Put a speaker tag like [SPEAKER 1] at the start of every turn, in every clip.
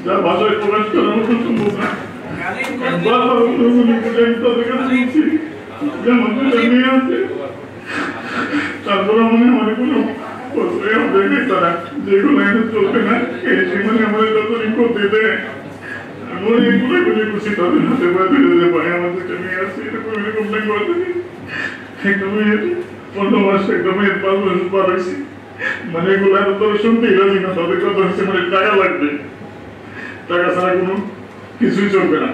[SPEAKER 1] যা ভাষায় প্রকাশ করার মতো সম্ভব না। বারবার উনি তাদের কাছে বলছি যে আমার দুটা মেয়ে আছে, তারপর মানে আমার কোনো তারা যেগুলো এনে চলবে না এই জীবনে আমার যতদিন করতে দেয় আমি অনেকগুলো গুলি করছি তাদের হাতে বাড়ি ভাই আমার দুটা মেয়ে আছে এরকম এরকম করতে একটা মেয়ের 15 মাস একটা মেয়ের 5 বছর পার হয়েছে, মানে এগুলো এত তোর শুনতেই রাজি না। তাদের কথা হচ্ছে মানে টাকা লাগবে, টাকা ছাড়া কোনো কিছুই চলবে না।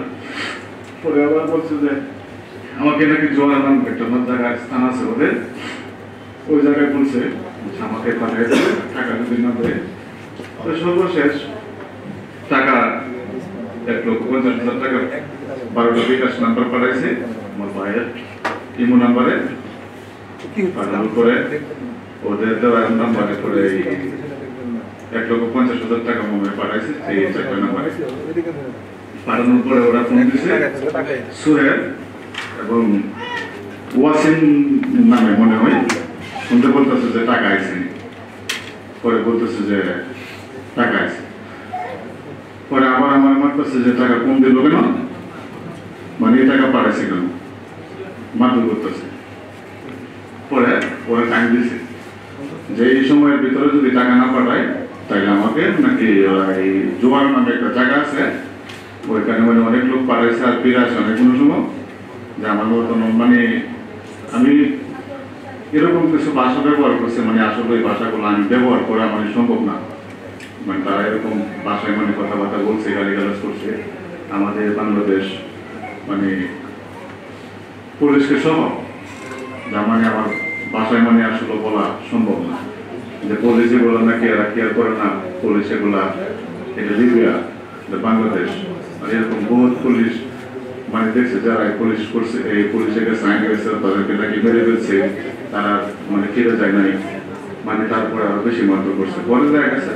[SPEAKER 1] পরে আবার বলছে যে আমাকে নাকি জোয়ার নাম একটা জায়গায় স্থান আছে ওদের, ওই জায়গায় বলছে আমাকে পাঠিয়ে দেবে টাকা যদি না দেয়। তো সর্বশেষ টাকা 1,50,000 টাকা 12টা বিকাশ নাম্বার পাঠাইছে আমার ভাইয়ের ইমো নাম্বারে, পাঠানোর পরে ওদের দেওয়ার নাম্বারে করে 1,50,000 টাকা মনে পাঠাইছে এই একটা নাম্বারে। পাঠানোর পরে ওরা ফোন দিচ্ছে সুহেল এবং ওয়াসিম নামে মনে হয়, শুনতে বলতেছে যে টাকা আইছে, পরে বলতেছে যে টাকা আইছে। পরে আবার আমার মারতেছে যে টাকা কম দিল কেন, মানে এই টাকা পাঠাইছে কেন, মারধর করতেছে। পরে ওরা টাইম দিছে যে এই সময়ের ভিতরে যদি টাকা না পাঠায় তাহলে আমাকে নাকি এই জোয়ার নামে একটা জায়গা আছে ওইখানে মানে অনেক লোক পাঠাইছে আর ফিরে আসে অনেক কোনো সময় যে আমার মতন মানে আমি এরকম কিছু ভাষা ব্যবহার করছে, মানে আসলে ওই ভাষাগুলো আমি ব্যবহার করা মানে সম্ভব না। মানে তারা এরকম ভাষায় মানে কথাবার্তা বলছে, গালিগালাজ করছে আমাদের বাংলাদেশ মানে পুলিশকে সহ, যা মানে আমার ভাষায় মানে আসলে বলা সম্ভব না। যে পুলিশ এগুলো নাকি এরা কেয়ার করে না, পুলিশ এগুলা এটা লিবিয়া বাংলাদেশ মানে এরকম বহুত পুলিশ মানে দেখছে যারা পুলিশ করছে, এই পুলিশের কাছে আইন গেছে তাদেরকে নাকি মেরে ফেলছে, তারা মানে ফিরে যায় নাই, মানে তারপরে আরো বেশি মারধর করছে। পরে দেখা গেছে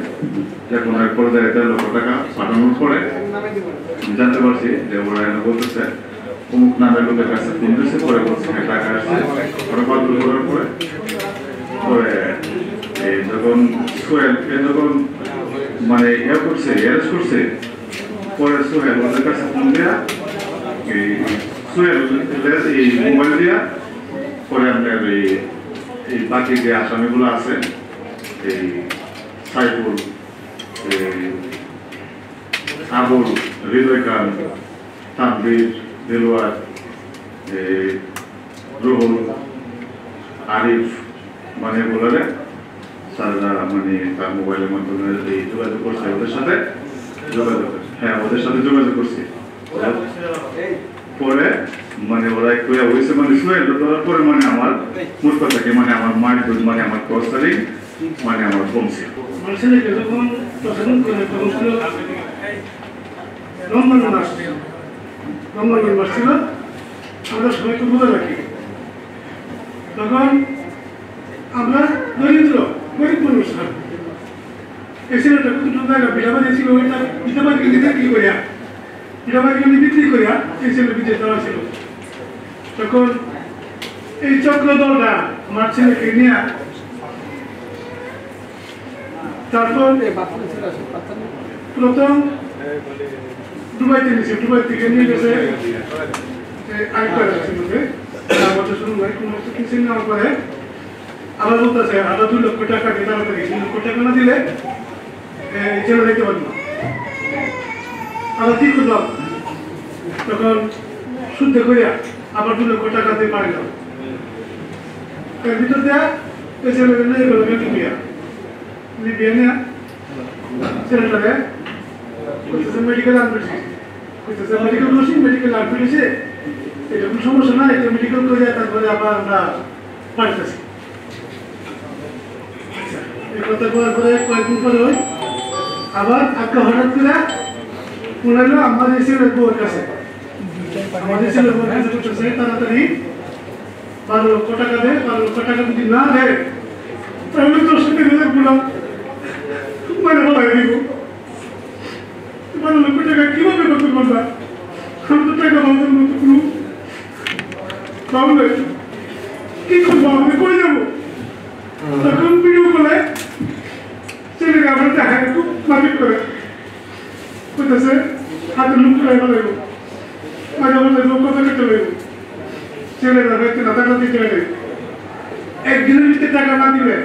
[SPEAKER 1] যে কোনো এক পর্যায়ে 1.5 লক্ষ টাকা পাঠানোর পরে জানতে পারছি যে ওরা এনে বলতেছে অমুক নামের লোকের কাছে ফোন দিচ্ছে, পরে বলছে টাকা আসছে, ওরা মারধর করার পরে পরে এই যখন সোহেল যখন মানে ইয়ে করছে অ্যারেস্ট করছে, পরে সোহেল ওদের কাছে ফোন দেওয়া এই সোহেল এই মোবাইল দিয়া পরে আপনার এই বাকি যে আসামিগুলো আছে এই সাইফুল, আবুল, হৃদয় খান, তানভীর, দিলওয়ার, রুহুল, আরিফ মানে বলে স্যাররা মানে তার মোবাইলের মাধ্যমে যোগাযোগ করছে ওদের সাথে, ওদের সাথে যোগাযোগ করছে। পরে মানে ওরা একটু হয়েছে মানে সোহেল ধরার পরে মানে আমার মোট কথাকে মানে আমার মায়ের দুধ মানে আমার কস্তারি মানে আমার কমছে।
[SPEAKER 2] আমরা সবাই তো বোঝা রাখি, তখন আমরা দরিদ্র গরিব মানুষ, এই ছেলেটা কত টাকা বিড়াবাড়ি ছিল, ওইটা বিধবাড়ি বিক্রি করিয়া বিধবাড়ি বিক্রি করিয়া এই ছেলে বিদেশ দেওয়া ছিল। তখন এই চক্র দলটা আমার ছেলেকে নিয়ে তারপর প্রথম দুবাইতে নিয়েছে, দুবাই থেকে নিয়ে গেছে নেওয়ার পরে আবার বলতেছে আধা 2 লক্ষ টাকা দিয়ে তাড়াতাড়ি 2 লক্ষ টাকা না দিলে জেলে যেতে পারবো না। আবার কি করলাম, তখন শুদ্ধ করিয়া আবার 2 লক্ষ টাকা দিয়ে পাইলাম। এর ভিতর দেয়া ওই ছেলেটা নিয়ে গেল লিবিয়া নিয়ে ছেলেটারে মেডিকেল আনবিছি, মেডিকেল করছি, মেডিকেল আনবিছি এরকম সমস্যা নাই, মেডিকেল করে তারপরে আবার আমরা পাঠাচ্ছি। এই কথা বলার পরে কয়েকদিন পরে ওই আবার আজকে হঠাৎ করে মনে হলো আমাদের ছেলের বউর কাছে, আমাদের ছেলের বউর কাছে করতেছে তাড়াতাড়ি 12 লক্ষ টাকা দেয়, 12 লক্ষ টাকা যদি না দেয় তাহলে তোর সাথে গুলো মানে বলাই দিব। 12 লক্ষ টাকা কিভাবে করতে পারবা, আমি তো টাকা বাঁধার মতো কোনো তাহলে কি করবো, আমি করে যাবো। তখন ভিডিও কলে ছেলেকে আমরা দেখা খুব মাফিক করে কইতেছে হাতে লুক করে ফেলাইব মাঝে মাঝে লোক কথা কেটে লইব ছেলেরা ব্যক্তি না টাকা দিতে হবে একদিনের ভিতরে টাকা না দিলে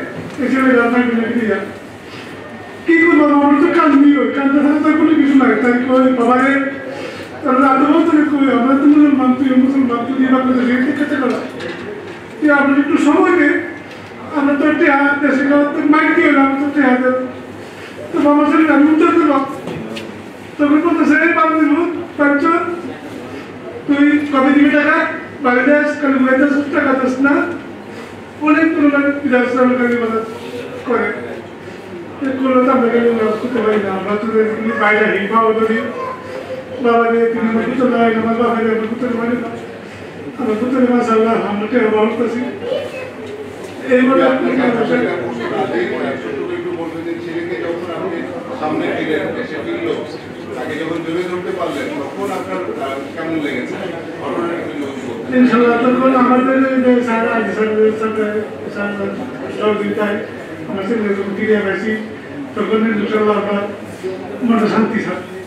[SPEAKER 2] এই ছেলেরা থাকবে না দিয়া কি করবো আমার তো কাজ নিয়ে কাজটা ছাড়া তো কোনো কিছু লাগে তাই কই বাবারে তারা রাত বলতে কই আমরা তো মুসলমান তুই বাংলাদেশে খেতে করা তুই আপনার একটু সময় দে আমরা তো দেশে মাইক দিয়ে এলাম তো দেব তো বাবা ছেলে আমি উত্তর দেব তখন বলতেছে বাবা দিব পাঁচ তুই কবে দিবি টাকা বাড়িতে আস কাল বাড়িতে টাকা দিস না অনেক তুলনা বিধানসভাকারী মদত করে এগুলো তো আমরা করতে পারি না আমরা তো বাইরে হিংসা ধরি বাবা তিনি করতে পারি আমার বাবা করতে পারি না আমরা করতে মাসাল্লাহ আমরা ব্যবহার করছি এইভাবে
[SPEAKER 3] সামনে এসে ফিরলো তাকে যখন জমে ধরতে পারলেন তখন আপনার কেমন লেগেছে
[SPEAKER 2] ইনশাআল্লাহ তখন আমাদের সারা সহযোগিতায় আমার ছেলে যখন ফিরে আসি তখন ইনশাআল্লাহ আমরা মনে শান্তি স্যার